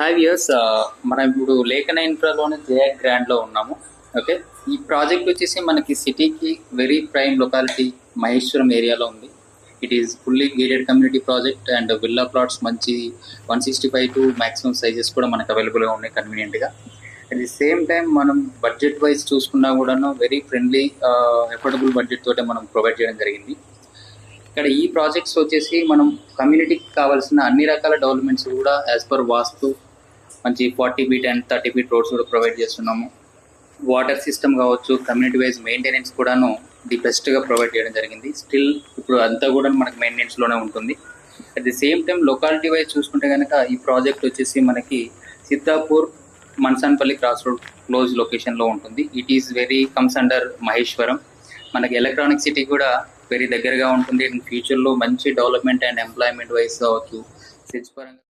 5 years మనం ఇప్పుడు లేఖన ఇన్ఫ్రాలోనే జేఆర్ గ్రాండ్లో ఉన్నాము. ఓకే, ఈ ప్రాజెక్ట్ వచ్చేసి మనకి సిటీకి వెరీ ప్రైమ్ లొకాలిటీ మహేశ్వరం ఏరియాలో ఉంది. It is fully gated community project and villa plots మంచి 165 టు మ్యాక్సిమం సైజెస్ కూడా మనకు అవైలబుల్గా ఉన్నాయి కన్వీనియంట్గా. అట్ ది సేమ్ టైం మనం బడ్జెట్ వైజ్ చూసుకున్నా కూడాను వెరీ ఫ్రెండ్లీ ఎఫోర్డబుల్ బడ్జెట్ తోటే మనం ప్రొవైడ్ చేయడం జరిగింది. ఇక్కడ ఈ ప్రాజెక్ట్స్ వచ్చేసి మనం కమ్యూనిటీకి కావాల్సిన అన్ని రకాల డెవలప్మెంట్స్ కూడా యాజ్ పర్ వాస్తు మంచి 40 ఫీట్ అండ్ 30 ఫీట్ రోడ్స్ కూడా ప్రొవైడ్ చేస్తున్నాము. వాటర్ సిస్టమ్ కావచ్చు, కమ్యూనిటీ వైజ్ మెయింటెనెన్స్ కూడాను ది బెస్ట్గా ప్రొవైడ్ చేయడం జరిగింది. స్టిల్ ఇప్పుడు అంతా కూడా మనకి మెయింటెనెన్స్లోనే ఉంటుంది. At the same time locality wise చూసుకుంటే కనుక ఈ ప్రాజెక్ట్ వచ్చేసి మనకి Siddhapur Mansanpalli cross road close లొకేషన్లో ఉంటుంది. It is very comes under Maheshwaram. మనకి ఎలక్ట్రానిక్ సిటీ కూడా వెరీ దగ్గరగా ఉంటుంది. ఫ్యూచర్లో మంచి డెవలప్మెంట్ అండ్ ఎంప్లాయ్మెంట్ వైజ్ కావచ్చు, సిట్స్ పరంగా